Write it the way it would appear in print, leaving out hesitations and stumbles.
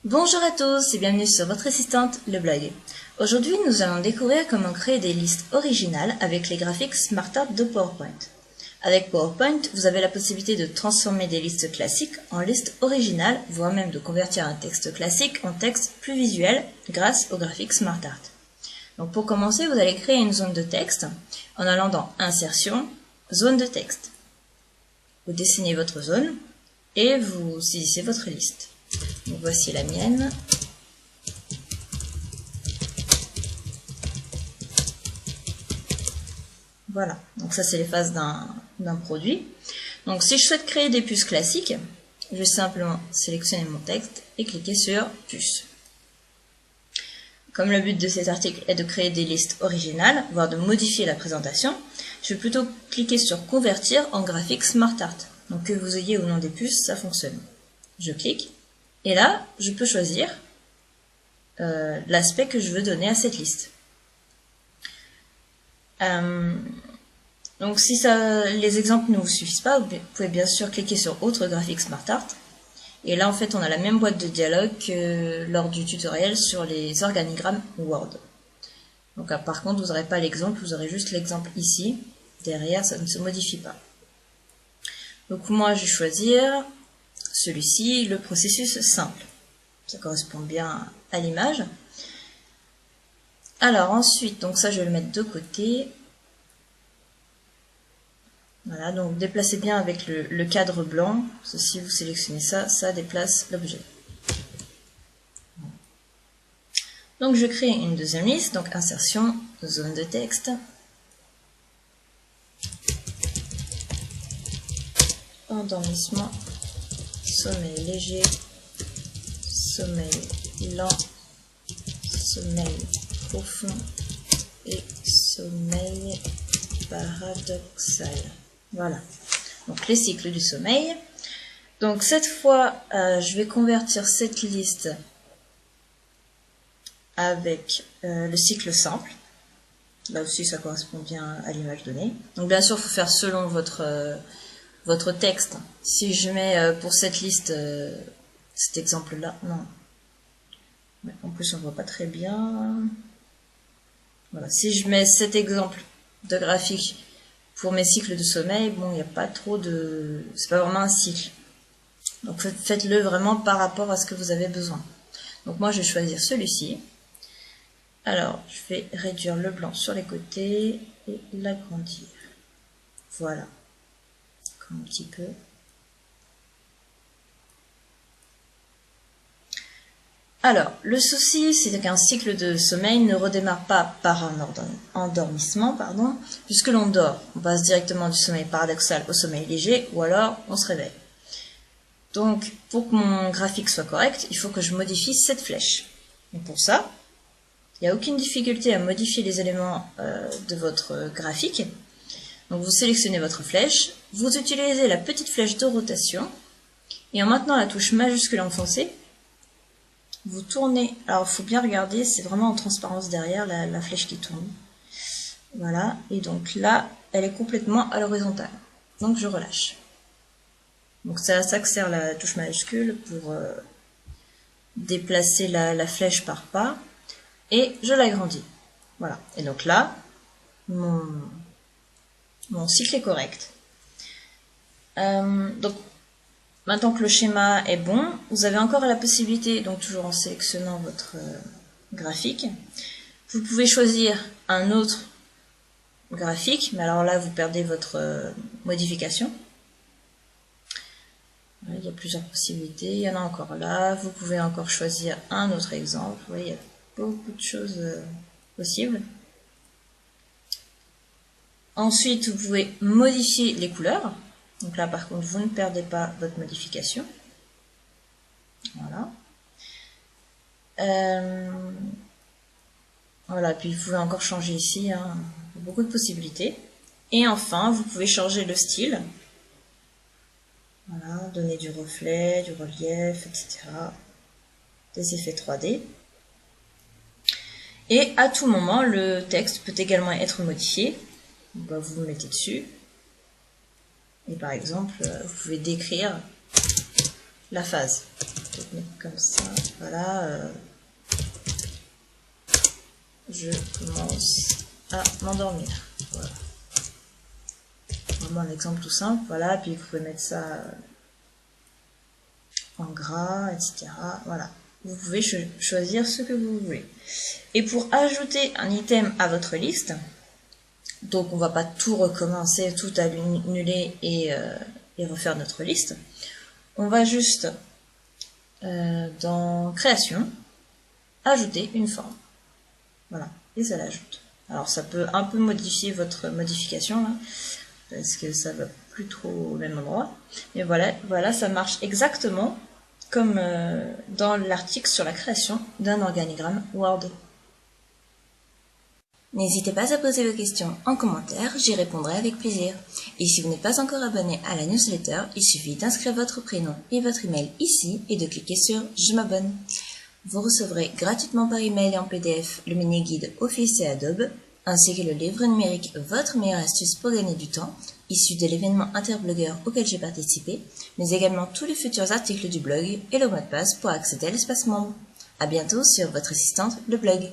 Bonjour à tous et bienvenue sur votre assistante, le blog. Aujourd'hui, nous allons découvrir comment créer des listes originales avec les graphiques SmartArt de PowerPoint. Avec PowerPoint, vous avez la possibilité de transformer des listes classiques en listes originales, voire même de convertir un texte classique en texte plus visuel grâce aux graphiques SmartArt. Donc pour commencer, vous allez créer une zone de texte en allant dans Insertion, Zone de texte. Vous dessinez votre zone et vous saisissez votre liste. Donc voici la mienne. Voilà, donc ça c'est les phases d'un produit. Donc si je souhaite créer des puces classiques, je vais simplement sélectionner mon texte et cliquer sur puce. Comme le but de cet article est de créer des listes originales, voire de modifier la présentation, je vais plutôt cliquer sur convertir en graphique SmartArt. Donc que vous ayez ou non des puces, ça fonctionne. Je clique. Et là, je peux choisir l'aspect que je veux donner à cette liste. Donc si les exemples ne vous suffisent pas, vous pouvez bien sûr cliquer sur Autre graphique SmartArt. Et là, en fait, on a la même boîte de dialogue que lors du tutoriel sur les organigrammes Word. Donc par contre, vous n'aurez pas l'exemple, vous aurez juste l'exemple ici. Derrière, ça ne se modifie pas. Donc moi, je vais choisir celui-ci, le processus simple. Ça correspond bien à l'image. Alors ensuite, donc ça je vais le mettre de côté. Voilà, donc déplacez bien avec le cadre blanc. Si vous sélectionnez ça, ça déplace l'objet. Donc je crée une deuxième liste, donc insertion, zone de texte. Endormissement. Sommeil léger, sommeil lent, sommeil profond et sommeil paradoxal. Voilà, donc les cycles du sommeil. Donc cette fois, je vais convertir cette liste avec le cycle simple. Là aussi, ça correspond bien à l'image donnée. Donc bien sûr, il faut faire selon votre texte. Si je mets pour cette liste cet exemple-là, non. Ouais, en plus, on ne voit pas très bien. Voilà. Si je mets cet exemple de graphique pour mes cycles de sommeil, bon, il n'y a pas trop de... C'est pas vraiment un cycle. Donc faites-le vraiment par rapport à ce que vous avez besoin. Donc moi, je vais choisir celui-ci. Alors, je vais réduire le blanc sur les côtés et l'agrandir. Voilà. Un petit peu. Alors, le souci, c'est qu'un cycle de sommeil ne redémarre pas par un endormissement, puisque l'on dort. On passe directement du sommeil paradoxal au sommeil léger, ou alors on se réveille. Donc, pour que mon graphique soit correct, il faut que je modifie cette flèche. Et pour ça, il n'y a aucune difficulté à modifier les éléments de votre graphique. Donc vous sélectionnez votre flèche, vous utilisez la petite flèche de rotation, et en maintenant la touche majuscule enfoncée, vous tournez. Alors il faut bien regarder, c'est vraiment en transparence derrière la flèche qui tourne. Voilà, et donc là, elle est complètement à l'horizontale. Donc je relâche. Donc c'est à ça que sert la touche majuscule, pour déplacer la flèche par pas, et je l'agrandis. Voilà, et donc là, mon cycle est correct. Donc, maintenant que le schéma est bon, vous avez encore la possibilité, donc toujours en sélectionnant votre graphique, vous pouvez choisir un autre graphique, mais alors là, vous perdez votre modification. Voilà, il y a plusieurs possibilités, il y en a encore là. Vous pouvez encore choisir un autre exemple. Vous voyez, il y a beaucoup de choses possibles. Ensuite, vous pouvez modifier les couleurs. Donc là, par contre, vous ne perdez pas votre modification. Voilà. Voilà, puis vous pouvez encore changer ici, hein, beaucoup de possibilités. Et enfin, vous pouvez changer le style. Voilà, donner du reflet, du relief, etc. Des effets 3D. Et à tout moment, le texte peut également être modifié. Bah, vous le mettez dessus. Et par exemple, vous pouvez décrire la phase. Peut-être mettre comme ça. Voilà. Je commence à m'endormir. Voilà. Vraiment un exemple tout simple. Voilà. Puis vous pouvez mettre ça en gras, etc. Voilà. Vous pouvez choisir ce que vous voulez. Et pour ajouter un item à votre liste, donc on va pas tout recommencer, tout annuler et refaire notre liste. On va juste dans création, ajouter une forme. Voilà, et ça l'ajoute. Alors ça peut un peu modifier votre modification là, parce que ça va plus trop au même endroit. Mais voilà, ça marche exactement comme dans l'article sur la création d'un organigramme Word. N'hésitez pas à poser vos questions en commentaire, j'y répondrai avec plaisir. Et si vous n'êtes pas encore abonné à la newsletter, il suffit d'inscrire votre prénom et votre email ici et de cliquer sur « Je m'abonne ». Vous recevrez gratuitement par email et en PDF le mini-guide Office et Adobe, ainsi que le livre numérique Votre meilleure astuce pour gagner du temps, issu de l'événement Interblogueur auquel j'ai participé, mais également tous les futurs articles du blog et le mot de passe pour accéder à l'espace membre. À bientôt sur votre assistante, le blog.